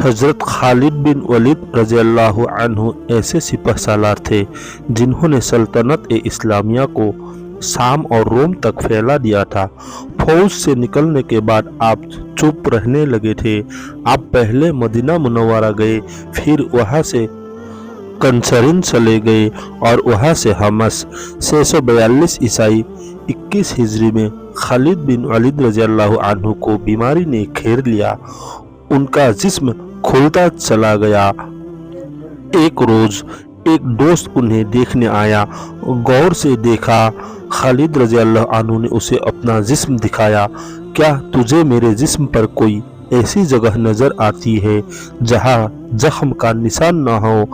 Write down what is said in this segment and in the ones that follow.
हज़रत खालिद बिन वलीद रज़ियल्लाहु अन्हु ऐसे सिपह सालार थे जिन्होंने सल्तनत इस्लामिया को शाम और रोम तक फैला दिया था। फौज से निकलने के बाद आप चुप रहने लगे थे। आप पहले मदीना मुनव्वरा गए, फिर वहाँ से कंसरिन चले गए और वहाँ से हमस। 642 ईसाई 21 हिजरी में खालिद बिन वलीद रज़ियल्लाहु अन्हु को बीमारी ने घेर लिया। उनका जिस्म खुलता चला गया। एक रोज एक दोस्त उन्हें देखने आया। गौर से देखा, खालिद रज़ियल्लाहु अन्हु ने उसे अपना जिस्म दिखाया। क्या तुझे मेरे जिस्म पर कोई ऐसी जगह नजर आती है जहाँ जख्म का निशान न हो?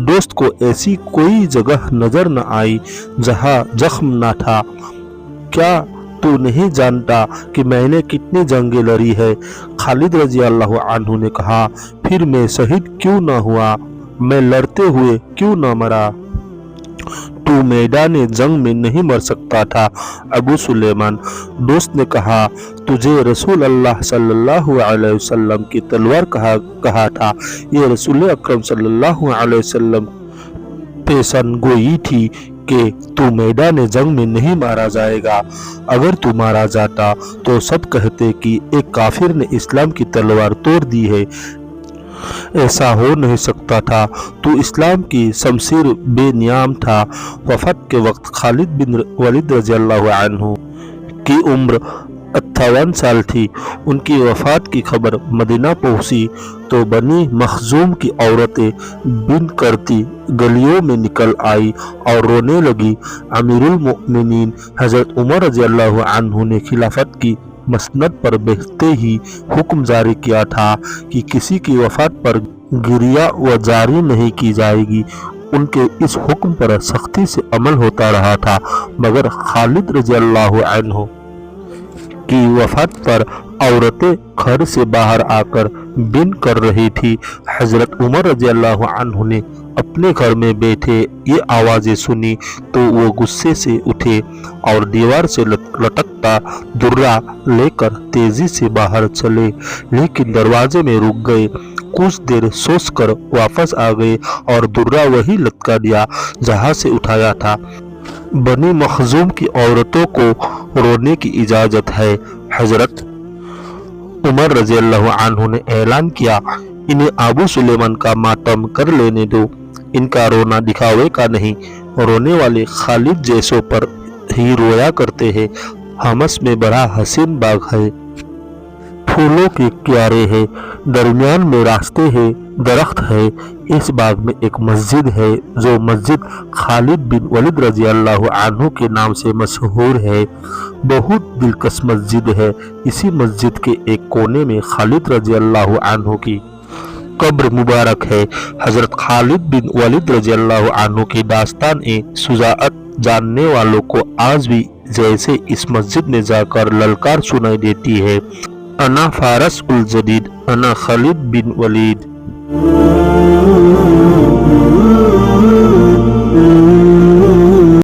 दोस्त को ऐसी कोई जगह नजर न आई जहाँ जख्म न था। क्या तू नहीं जानता कि मैंने कितनी जंगें लड़ी है? खालिद रज़ियल्लाहु अन्हु ने कहा, फिर मैं शहीद क्यों न हुआ? मैं लड़ते हुए क्यों न मरा? तू मैदान जंग में नहीं मर सकता था अबू सुलेमान। दोस्त ने कहा, तुझे रसूल अल्लाह सल्लल्लाहु अलैहि वसल्लम की तलवार कहा था। ये रसूल अकरम सल्लल्लाहु अलैहि वसल्लम पेशन गोई थी कि तू मैदान जंग में नहीं मारा जाएगा। अगर तू मारा जाता तो सब कहते कि एक काफिर ने इस्लाम की तलवार तोड़ दी है। ऐसा हो नहीं सकता था। तू इस्लाम की शमशीर बेनियाम था। वफात के वक्त खालिद बिन वलीद रज़ियल्लाहु अन्हु की उम्र 58 साल थी। उनकी वफात की खबर मदीना पहुंची तो बनी मखजूम की औरतें बिन करती गलियों में निकल आई और रोने लगी। अमीरुल मोमिनीन हजरत उमर रज़ियल्लाहु अन्हु ने खिलाफत की मसनद पर बैठते ही हुक्म जारी किया था कि किसी की वफात पर गिरिया व जारी नहीं की जाएगी। उनके इस हुक्म पर सख्ती से अमल होता रहा था, मगर खालिद रज़ियल्लाहु अन्हु की वफात पर औरतें घर से बाहर आकर बिन कर रही थी। हजरत उमर रज़ियल्लाहु अन्हु ने अपने घर में बैठे ये आवाज़ें सुनी तो वो गुस्से से उठे और दीवार से लटकता दुर्रा लेकर तेजी से बाहर चले, लेकिन दरवाजे में रुक गए। कुछ देर सोचकर वापस आ गए और दुर्रा वही लटका दिया जहां से उठाया था। बनी मखजूम की औरतों को रोने की इजाजत है। हजरत उमर रज़ियल्लाहु अन्हु ने ऐलान किया, इन्हें अबू सुलेमान का मातम कर लेने दो। इनका रोना दिखावे का नहीं। रोने वाले खालिद जैसों पर ही रोया करते हैं। हमस में बड़ा हसीन बाग है, फूलों के क्यारे हैं, दरमियान में रास्ते हैं, दरख्त है। इस बाग में एक मस्जिद है जो मस्जिद खालिद बिन वलीद रज़ियल्लाहु अन्हु के नाम से मशहूर है। बहुत दिलकश मस्जिद है। इसी मस्जिद के एक कोने में खालिद रज़ियल्लाहु अन्हु की कब्र मुबारक है। हजरत खालिद बिन वलीद रज़ियल्लाहु अन्हु की दास्तान शुजाअत जानने वालों को आज भी जैसे इस मस्जिद में जाकर ललकार सुनाई देती है, अना फारस उल जदीद, अना खालिद बिन वलीद।